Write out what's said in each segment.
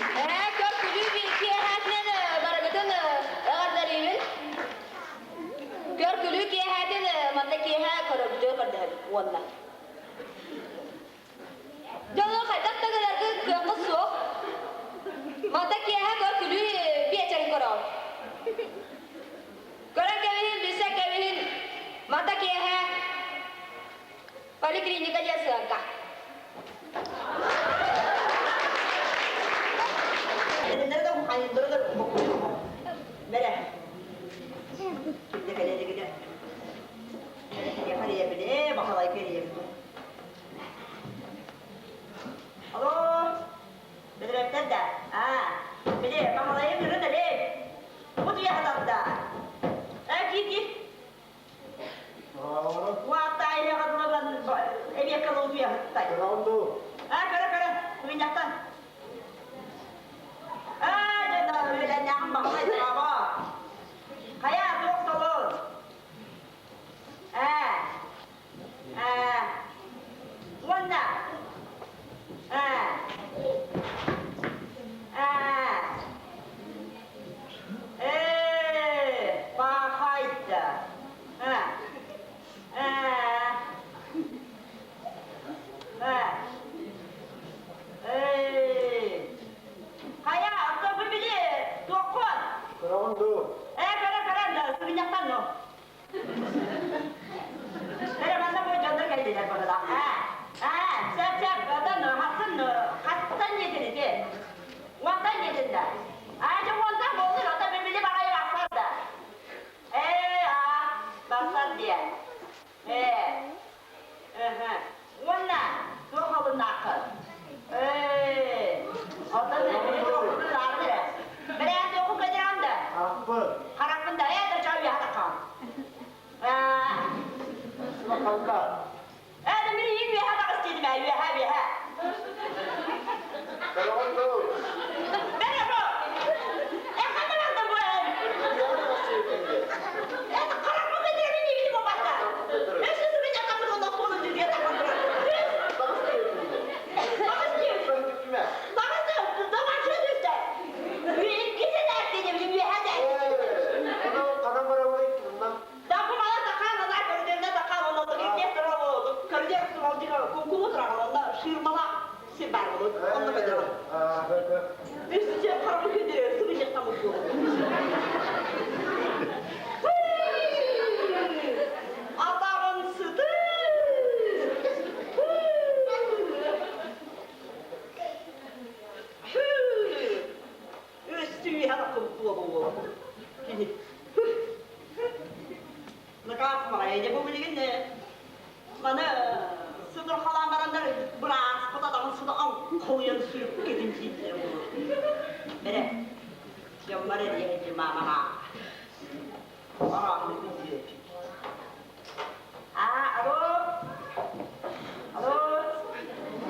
Körkülü bir iki hatnen baragatan ağırlarıyım. Körkülü ki hatnen mandaki ha koroktu kadar valla. Jangan khatak tak kadar ke masuk. Mandaki ha körkülü bir açar korok. Korok kevihin bisa kevihin mandaki ha. Poliklinik aja seagak. Nerede bu hayır durdur bu. Mere. Şimdi kalede gider. Yapar yapar bakalım yapar yapar. Alo. Bedrepten de. Ha. Bile bakalım yapar da le. Bu diye hatta. Git. Wah tay ya kan ebi kalau dia tay. Kara. Minyakan. Jangan bila nyam bahasa apa. Kayak dok salon. Wanda. Pakayda. Kayak apa beli dokon? Kerawan tu. Keren dah, seminyakan no. Dari mana mau jodoh kayak dia pada dah? Siap, kata no, hasan ni jadi ke? Wantan ni jadi dah. Jom wantan boleh, tapi beli pakai basah dah. Basah dia. Wanna, tu kalau nak. Otan ni beli dokon lagi. Beli yang dokon kerja anda. Apa? Harapan daya tercapai harapan. Makan kah? Ada beli ini ada kasih dia, biar. Kerawan tu. Benar bro. Kan orang tu buat. Kalau mau kerja ini mau baca. Sebenarnya kamu nak pun dia tak mahu. Bagus dia. Dah macam tu dah. Kita dah kerja biar ada. Kadang berapa itu? Dah pun malah tak kerja orang tu kerja terlalu kerja terlalu dia kuku terlalu dah firma si baru orang kerja. Setiap hari kerja sebenarnya kamu tu. Ataman sudah. Istri ada kumpul. Kini. Nakaf maraya je beli gini. Mana sudah halam barandar beras kota tahun sudah koyan suyu kirim kirim. Bere. Yang mana dia je mama. Orang itu. Halo.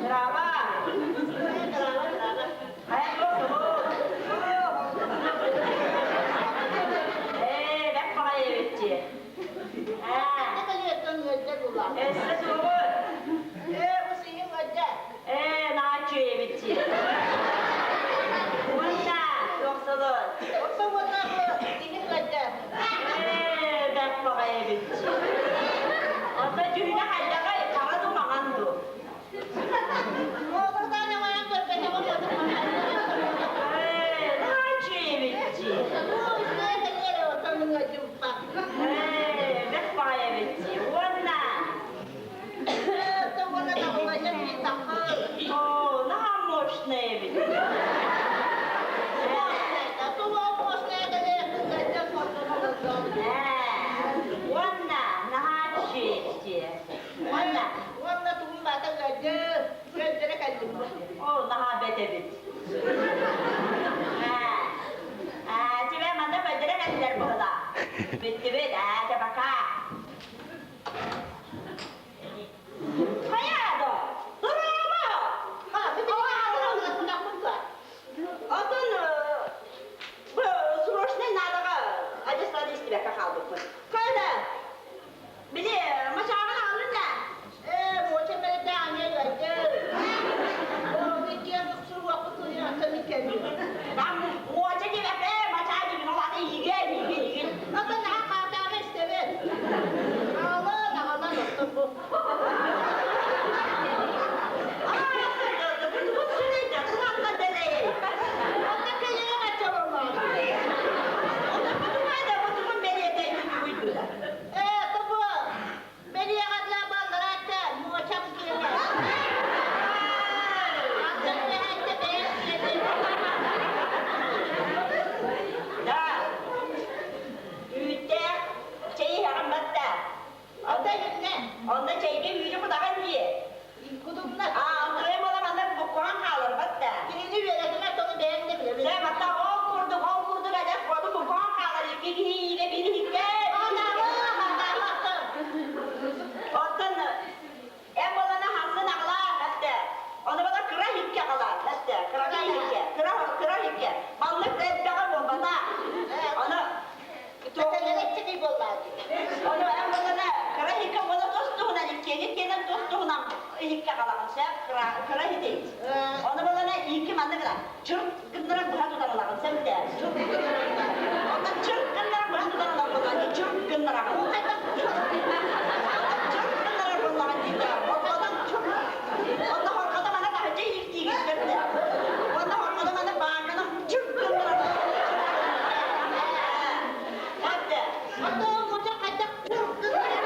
Berapa? Ayo semua. Dah pakai beci. Sesuatu. Usinya ngajak. Nak beci. Mana? Doktor. Apa buat apa? Ini ngajak. Dah pakai beci. Apa jadi nak ada kai? Kalau tu makan tu. Oh, bertanya yang berbeda apa tu? Nak beci. Oh, saya dengar orang ngajumpa. Dah pakai beci. Mana? Tu mana tahu ngajak kita kan? Oh, nak mosne beci. Tu mau posnya ada ngajak foto foto. Warna, nah beci. Warna tu mbak tak ngajak. Ngajak kan? Oh, nah beci. Coba mana belajar kan dari bola. Beci dah, coba kah? Kayak ada. Drama. Betul orang nak buat. Atun срочно надо aja tadi istilah kaldı pun. Kada. Bili macam alın da. Macam mana dah ni ngajak. Oh, dia suruh aku tu yang kami kami. kalan sen kıra hideyiz. Onu böyle iki mandı kadar. Çırp kındırak bu hadu danalarım sen de. Ondan çırp kındırak bu hadu danalarım bunlar. Çırp kındırak. Çırp kındırak bunlar diye. Ondan çırp. Ondan orkada bana daha önce ilk diye gitti. Ondan orkada bana bağırdı. Çırp kındırak. Hadi. Atau muncak kacak çırp kızlar.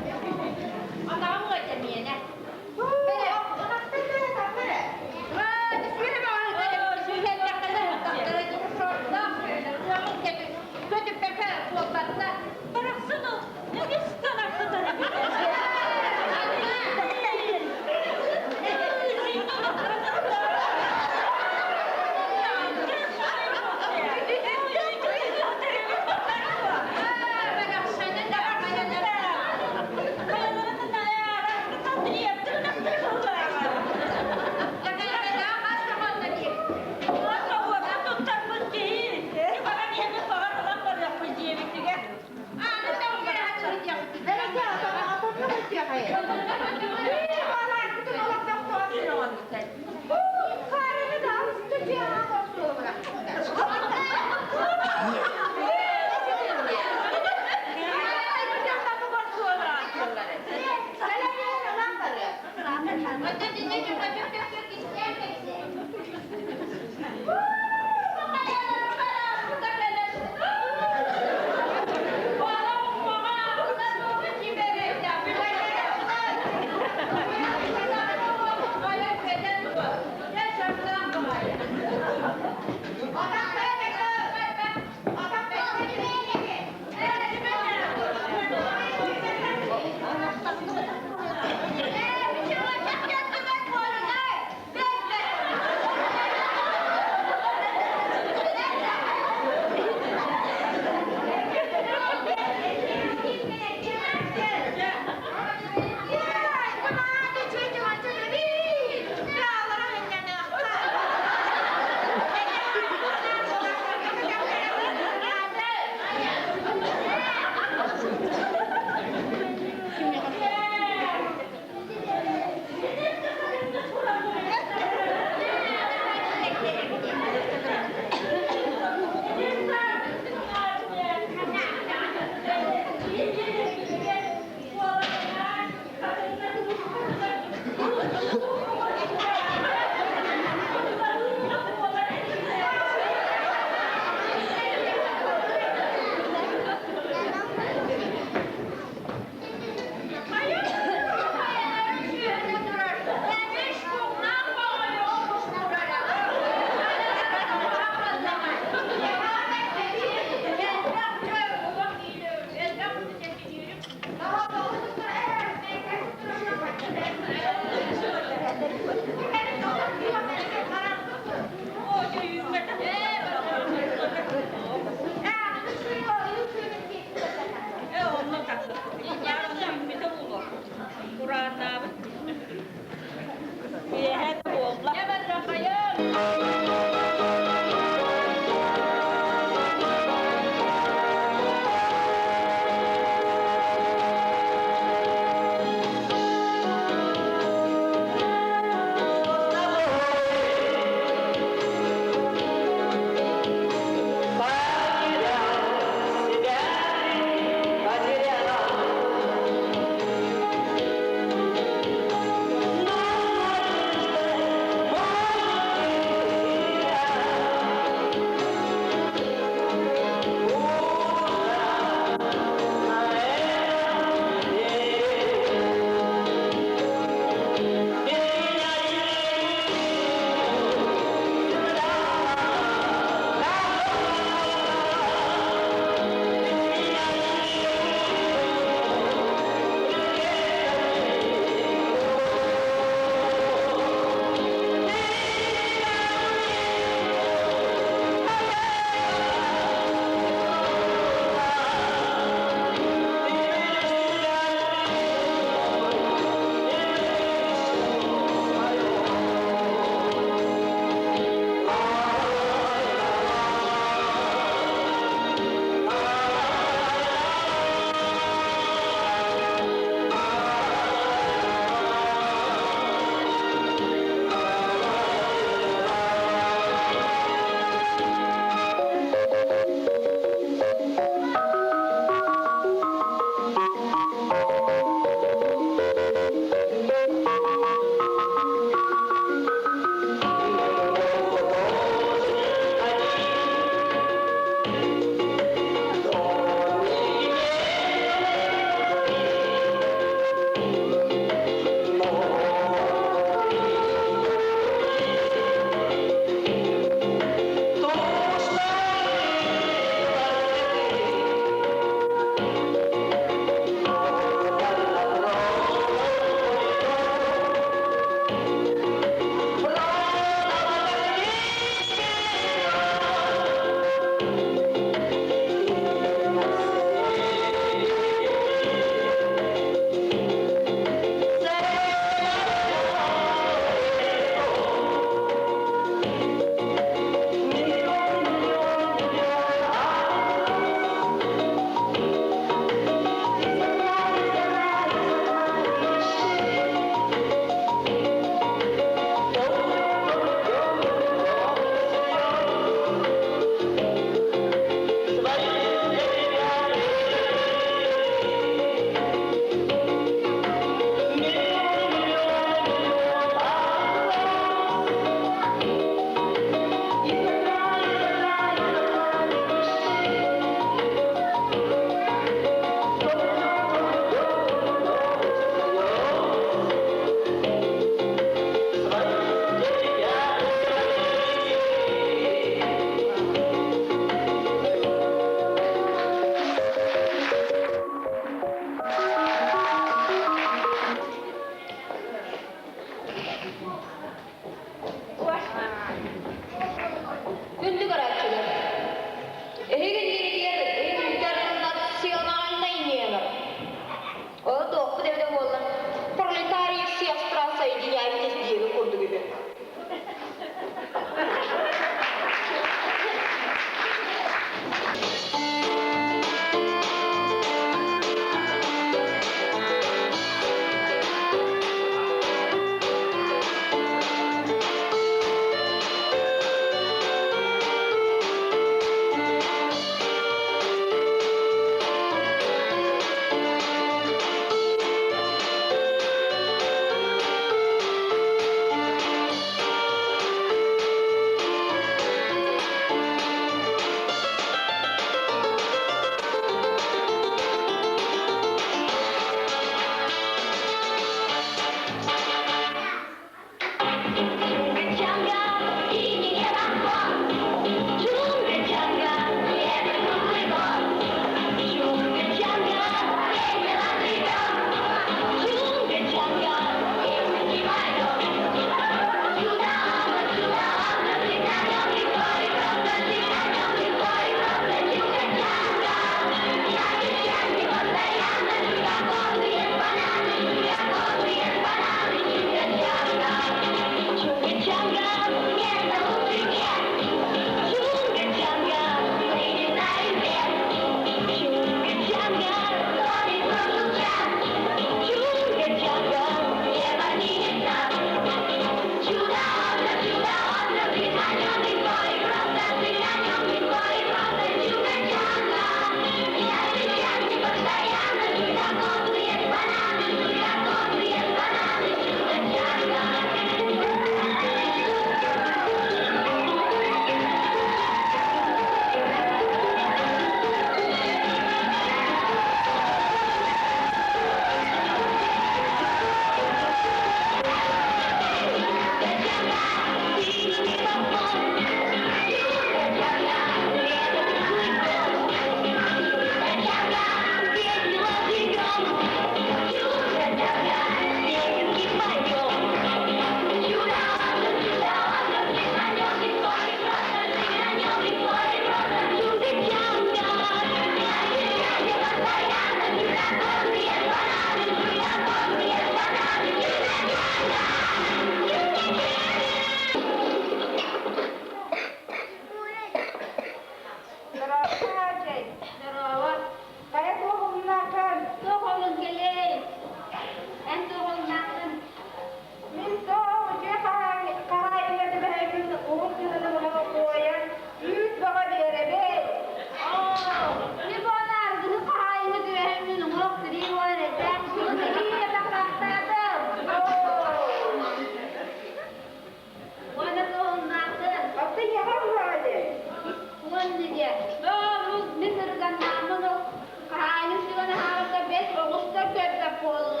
polla.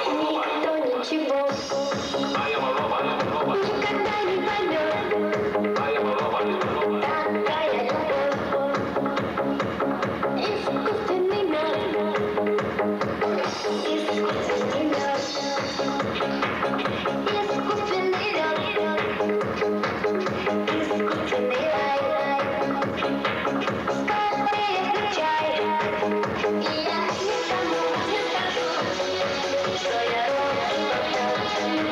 Никто ничего никогда не поймет. Такая любовь, искусственный мед, искусственный мед, искусственный лед, искусственный рай. Скорее включай, и я никому не скажу, что я робот.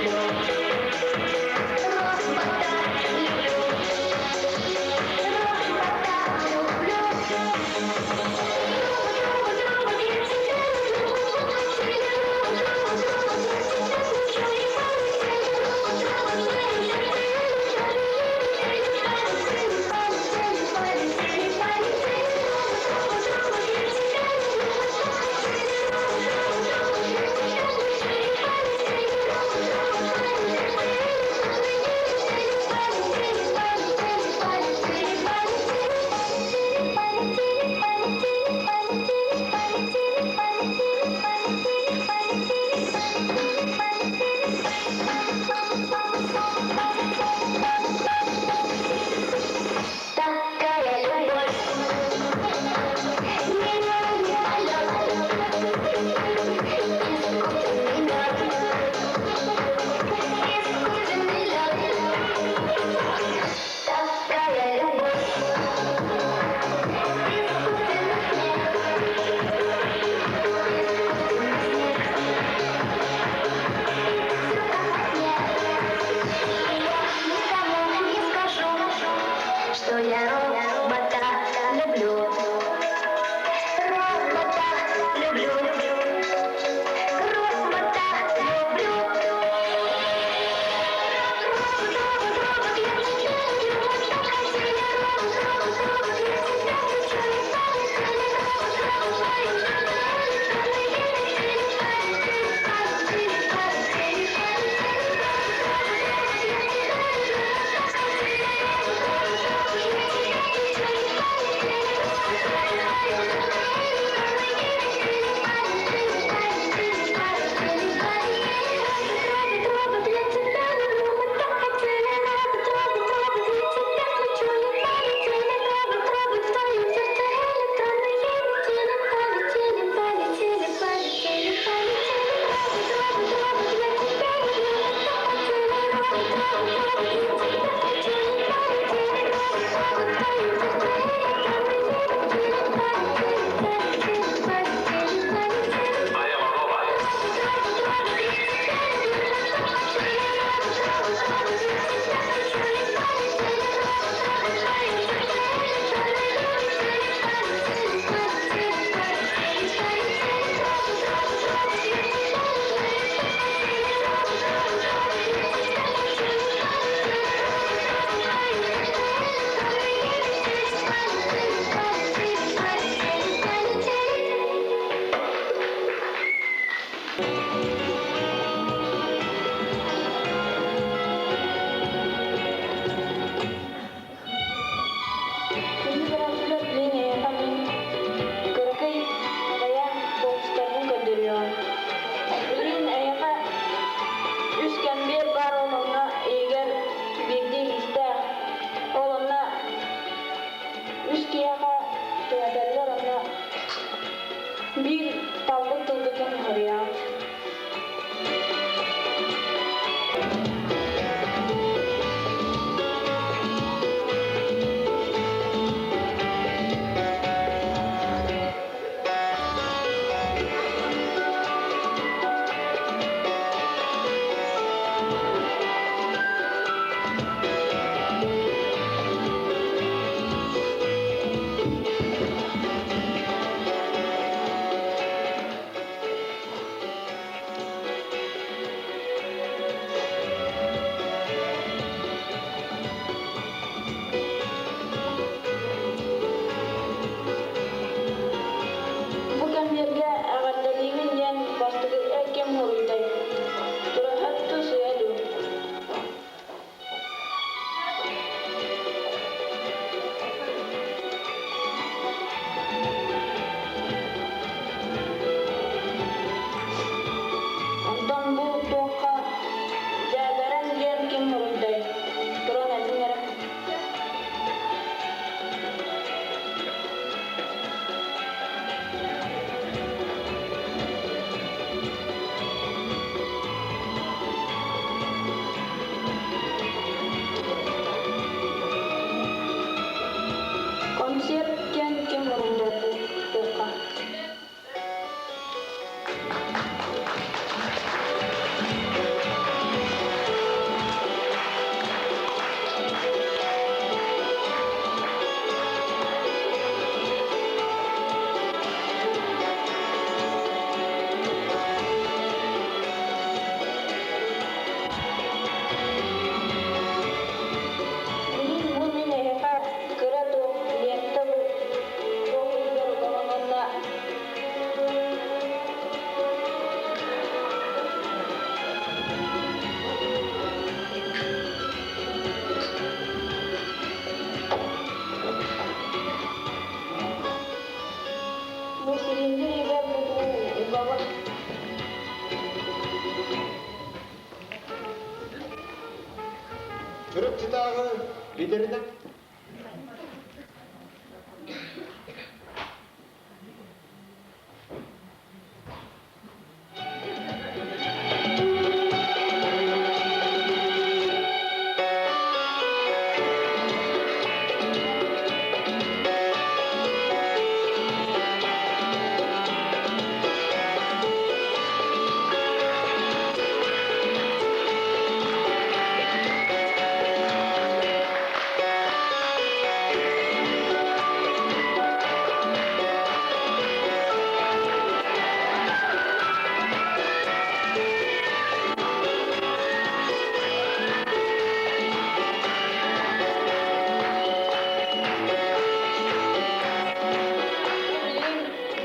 Kırık çıtağı bitirdim.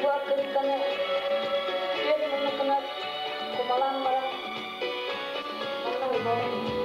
Bu akıllıkanı bir mınıkına kumalan bana. Anlamı bağlı.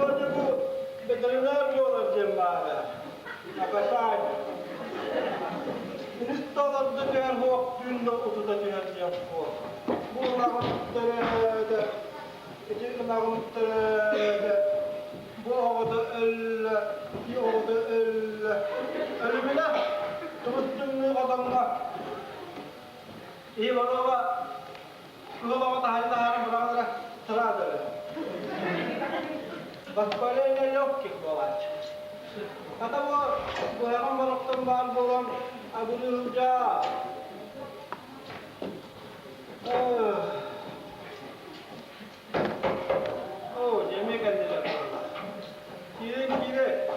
Orada bu veteriner mi olacağım bari? Akasay. Ministalarda ben bu günde otuzacağım bu. Bu nakıttırdı. İki nakıttırdı. Bu oğda ölle, bir oğda ölle. Ölümüne tutuştunluğu adamla. İyi var baba. Baba tahayyül tahayyül bırakılarak sıra dönüyor. Bak böyle ne yok ki bu ağaç. Kata bu hemen balıktan var bulan abulunca. Oh, yemek kendiler. Kire.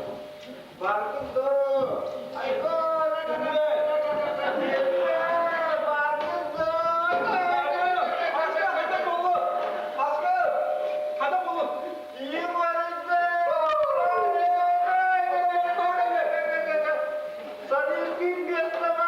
Barkın doğru. Ayko, kire. Barkın doğru. Hadi bulu. İyi varız be. Sadece kim göstermez.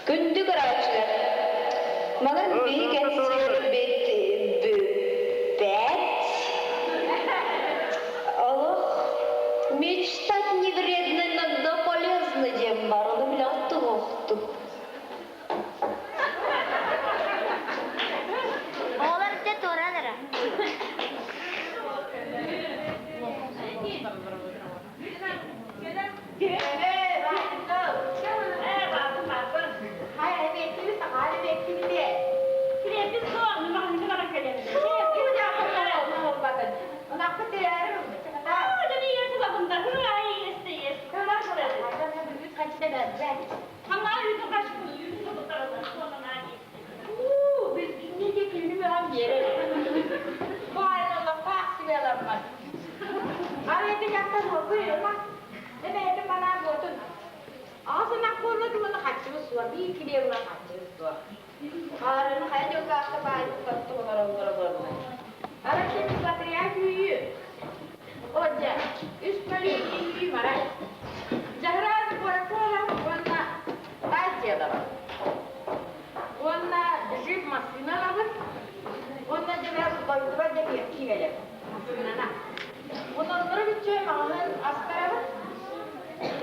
Gündük araçlar. Bana büyük etsin bet. Allah, мечтать не вредно, иногда полезно, дем бороду блядь, охту. Oğlan işte toranır. Ağzına koymadım onu kaçırız var. Bir iki diye buna kaçırız var. Ağrını hayal yok kalktı bari kattı onlara var. Ara şimdi batarya büyüyor. Oca üst bölüyor büyüyor var. Zahra koyaklara onunla taşya da var. Onunla jip masina var. Onunla cevap koyduğunda da bir kiveler. Masinana. Onları bir çöy ağır askara var.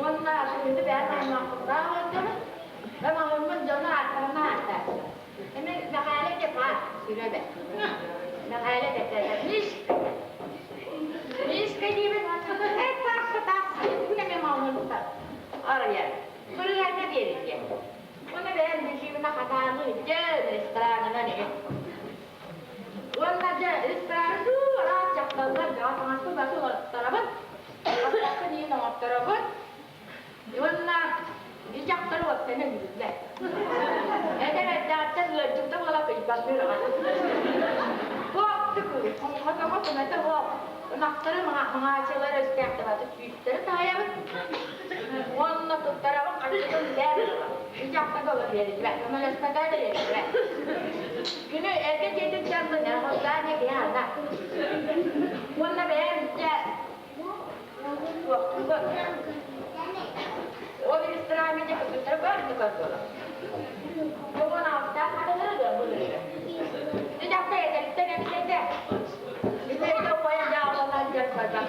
Onunla şimdi ben anlatımda oldum. Ve mahlumun canı arkamda artar. Hemen mehalet yapar. Sürebe. Mehalet edermiş. Mis kedimin hakkında her tarafı taksi. Bu ne mahlumun taksi. Araya. Sorularına verir ki. Onu ben düşümüne hatalı gideceğim. Restoranına ne? Onunla restoranı rahat yaptılar. Atması bakı tarafın. Atması değil o tarafın. Onunla icakları var senin yüzüne. Evet, zaten lütfumda bana kıyıklatmıyor ama. Bu hafta kıyı. Hakama kımete bu. Naktarı mağaçaları üstekte batı büyükleri dayanır. Onunla tuttarabın kaçırın der. İcakta da olur yeriz ben. Ama lösmeden de yeriz ben. Günü evde yedik canlı ne? Hostane ki yana. Onunla beğenince o bir istirahmece kısıtları var mı kısıtları? Bu bana hafta kadar da bunu. Sıcakta yeterlikten hepsinde. Bir de koyacağı olanlar yapacak.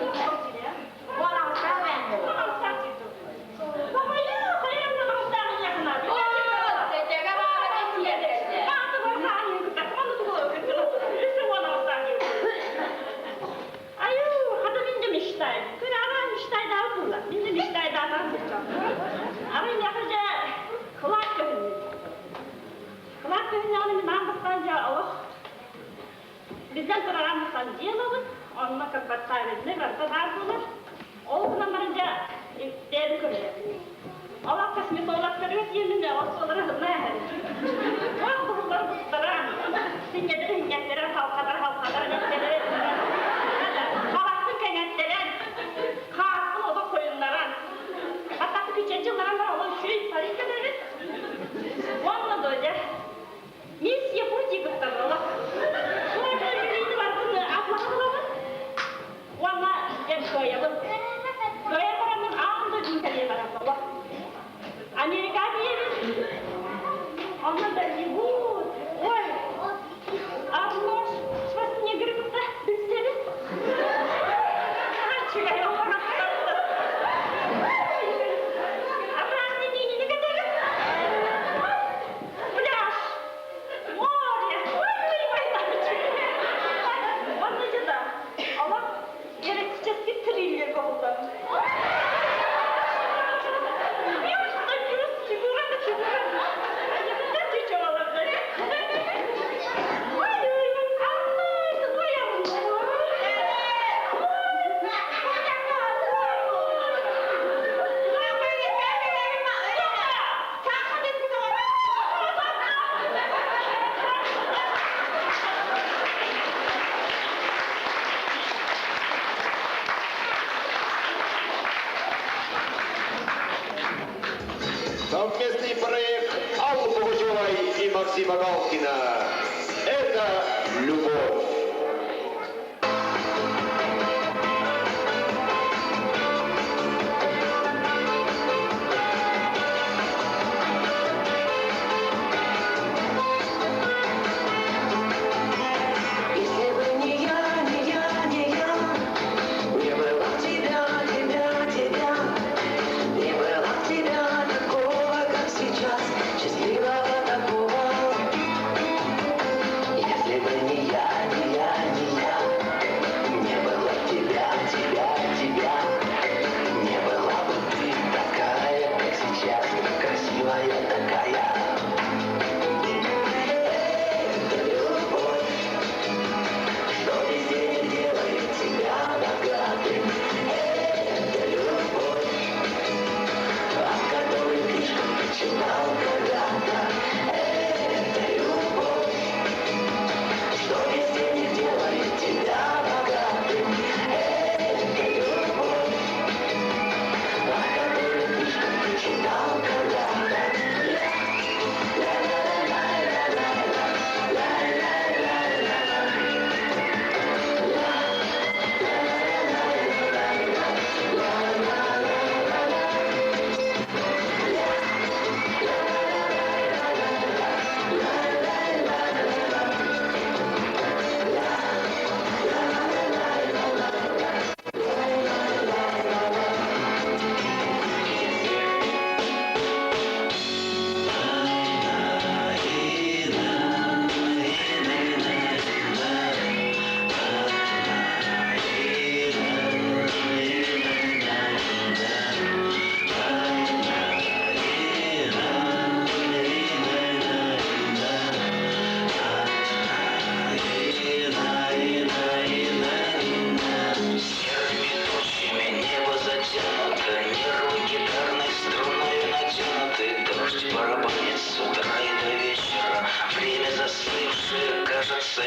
Bu bana hafta beğendi. Bu bana hafta çıktı. Baba yok, hayırlı haftanın yakınlar. Ooo, secege bağlı ne diyeceksin? Bazı haftanın yakınlar. Onu da bu kısıtları. Üstü bana haftanın yakınlar. Ayu, hadi bindim işte. Kırara işte daha fırla. Bindim işte daha fırla. Ama yapıcı kulak köhünü. Kulak köhünü onun mantıklanca olur. Bizden kıraramızdan diyemedik. Onunla kırpatlar ne varsa daha bulur. O kullanlarınca değerli kırıyor. Allah kısmeti olak kırıyor, yeminle ortaları hızlaya her. O kuhulları tutturan. Singeleri hingetleri halkalar, netleri. Havaksın kenetleri. Kağıtsın oda koyunların. Hatta küçük yıllarında olan şu parayı kadar. Onunla böyle. Mis yapıcı yıkıklar Allah. Sonra yürüyünü var bunu atlamak olamaz. Onunla koyalım. Koyalım ağında cümleye var Allah. Amerika diyelim. Onunla da bu. Oy. Arnoş. Максима Галкина. Это любовь.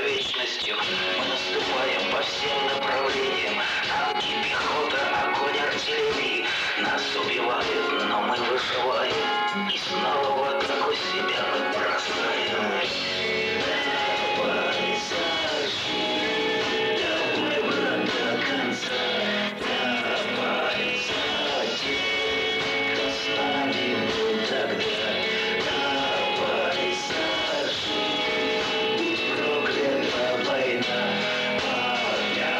Вечностью мы наступаем по всем направлениям. Танки, пехота, огонь артиллерии. Нас убивают, но мы выживаем. И снова в атаку себя мы бросаем. Давай зажги, давай, брат, до конца. Давай за тех, кто с нами был тогда. Давай зажги. Проклята война, огня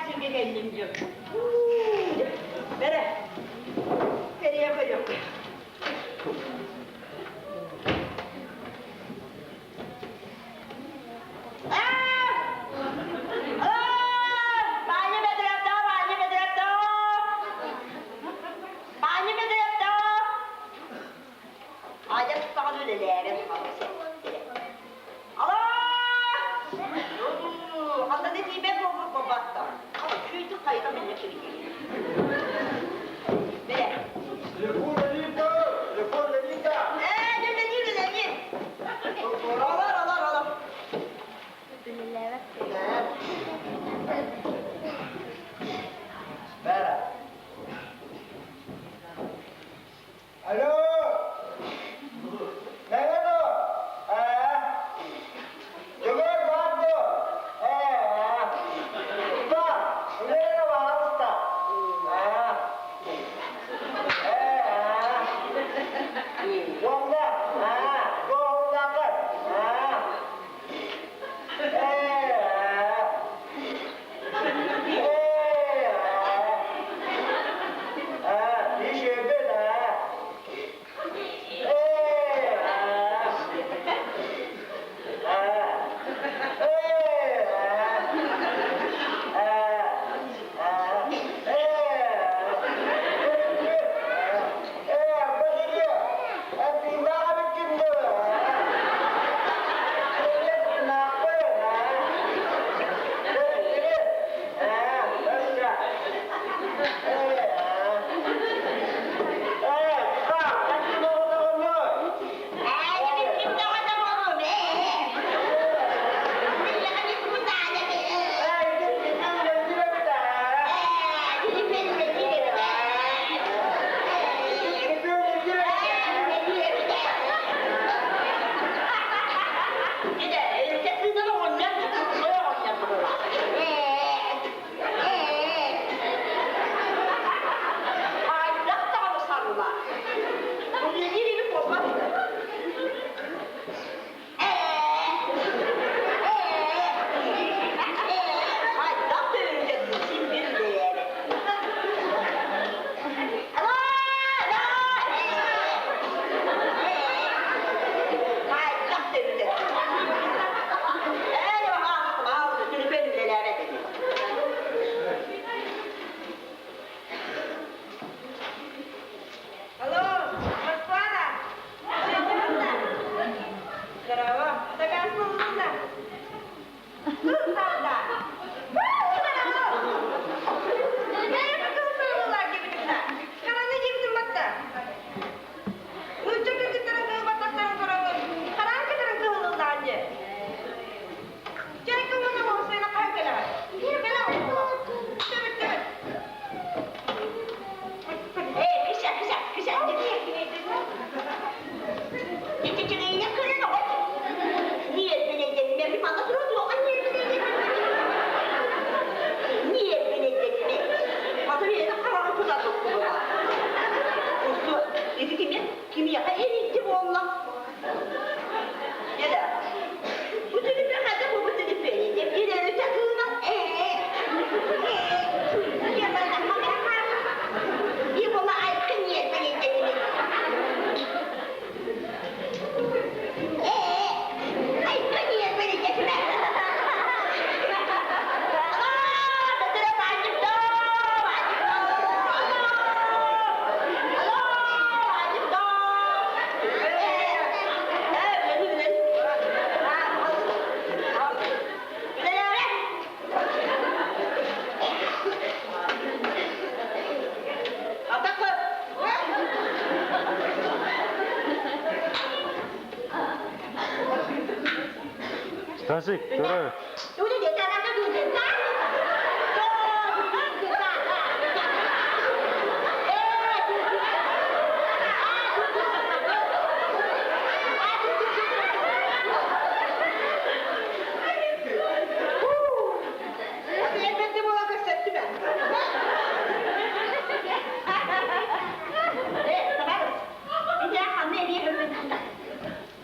sürge geldim diyor. Bere. Nereye koyuyorum? Tasik, turun. Udah dia cara ke dulu kan?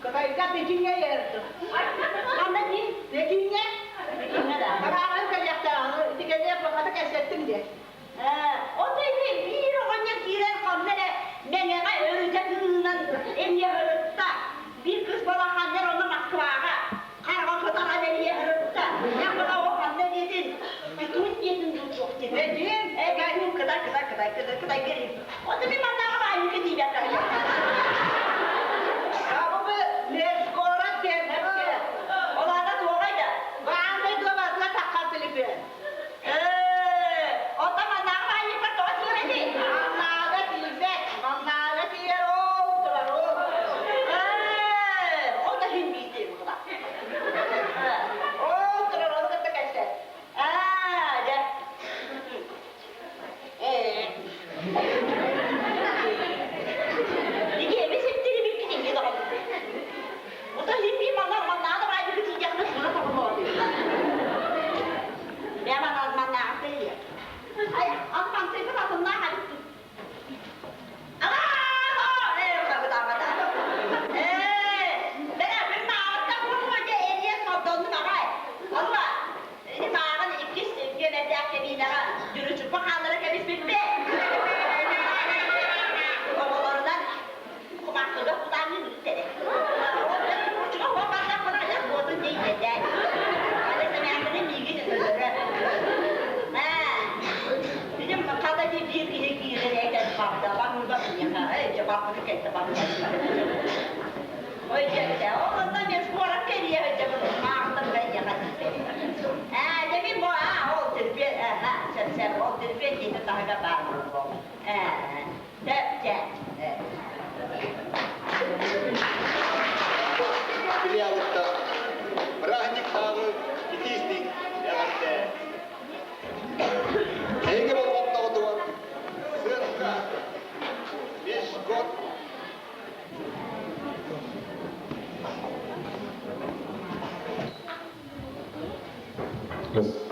Kau ikat bikinnya ya. Anda ni, bikinnya. cesettin de. O da bir oğanya giren kanlara menene öğreteninden emye hırıtta. Bir kız bana kanlar onu Moskva'ya. Karga kıtara veriye hırıtta. Ya bana o kanlar yedin. Bütün yedin tuttuk dedi. Dedin? Ben kıda gelin. O da bir mandağa aynı kedi bekler. Ya bu bir leskorat derler ki. Olarda doğaydı. Bağımda doğmazla takatılık bir. O da mandağa aynı kedi o değil. Mandağa tilbek. Mandağa tiyer oldular o. O da hindiydi bu kadar. Oldular o da kaçtı. De. Diye bir septiri bir gidin gibi oldu. O da hindi mandağa da aynı kedi yakında şuna takım oldu. Ben mandağa değil. Ay, atman sesi atından hadi. Kirjautta Rahnikaavu itisti jävätte. Eikä voi ottautua syökkää. Viskot. Yes.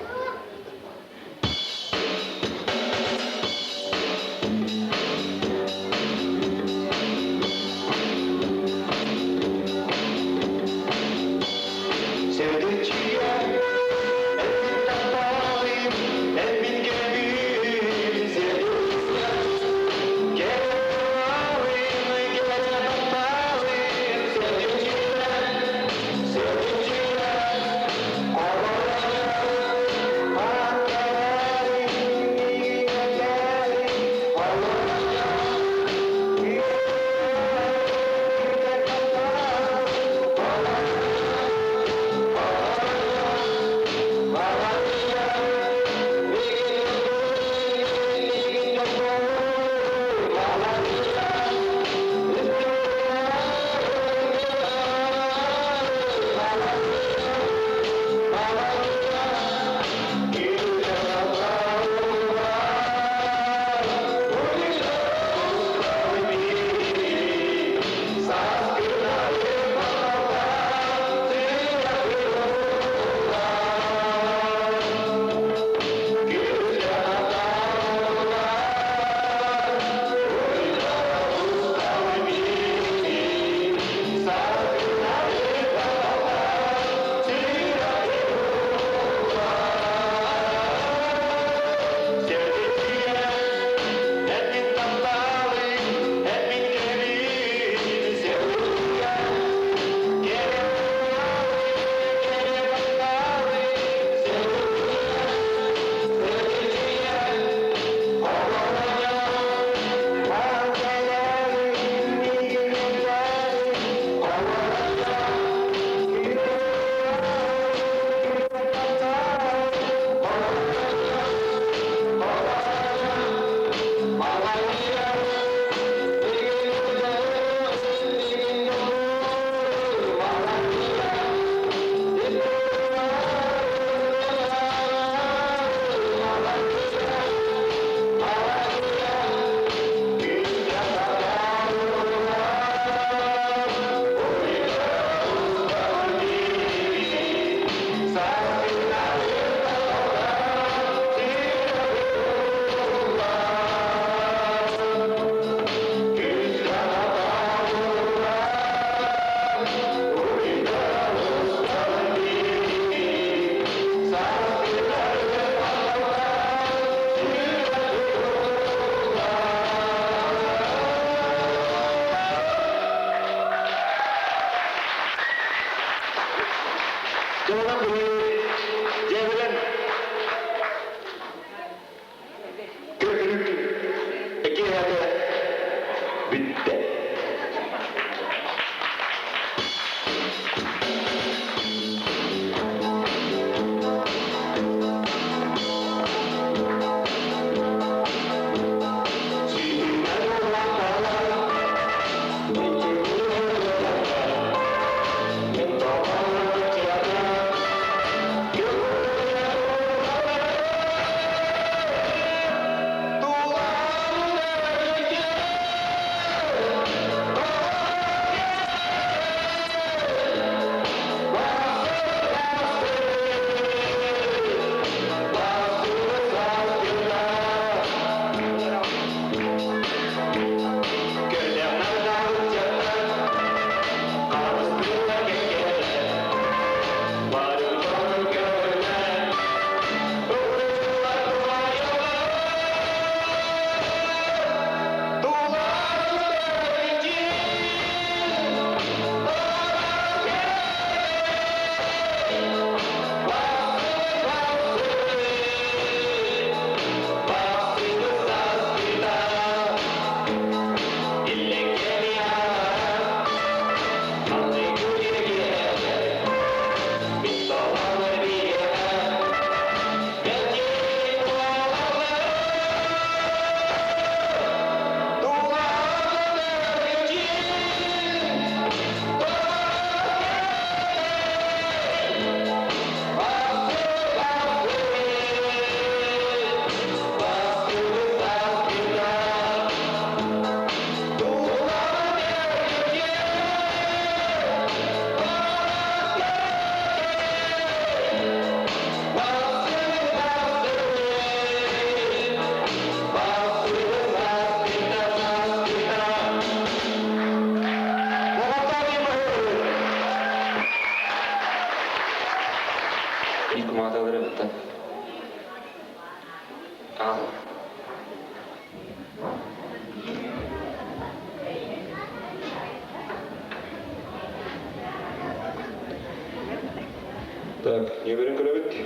Так, не уверен, куда быть.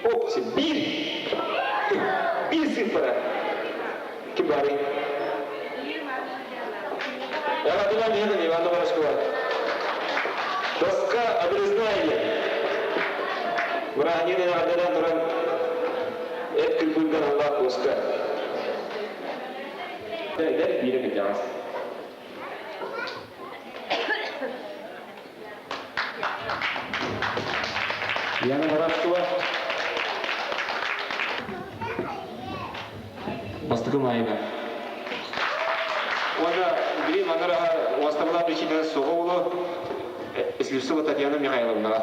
О, Бин! Бин цифра! Кибари. Я ладно, не Ивана Ворошкова. Доска обрезная. Врагнины надо туран. Это кульбунган Аллах доска. Да, биря китяс. Яна Ворошкова. Бастыгым айна. Onda bir manara vastavlar içinde soğuğulu Eslirsova Tatyana Mikhailovna.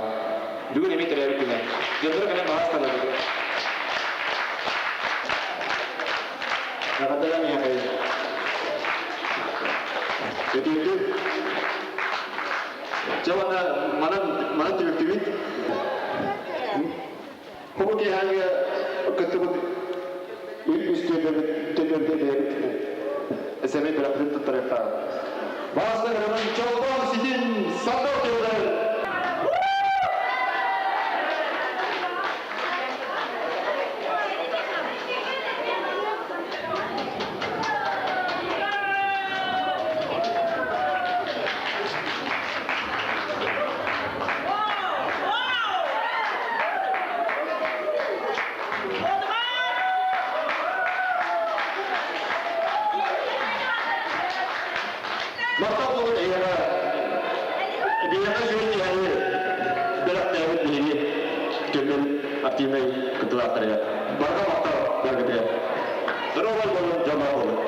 Bugün emin terörü günü. Yıldır kadar bağıstalar. Ne kadar Mikhail? Ödüldü. Cevana mana tüyüktüğün. Kubu ki hangi kıtıbı üstüde Esemi bırakıp tutarlar. Bazılarının çoğunluğu sizin sandık diyorlar. Bapak bu era dia sudah hari berat tahun ini kemudian artinya ketua kerja. Bapak bapak berkata, terowal belum jamaah.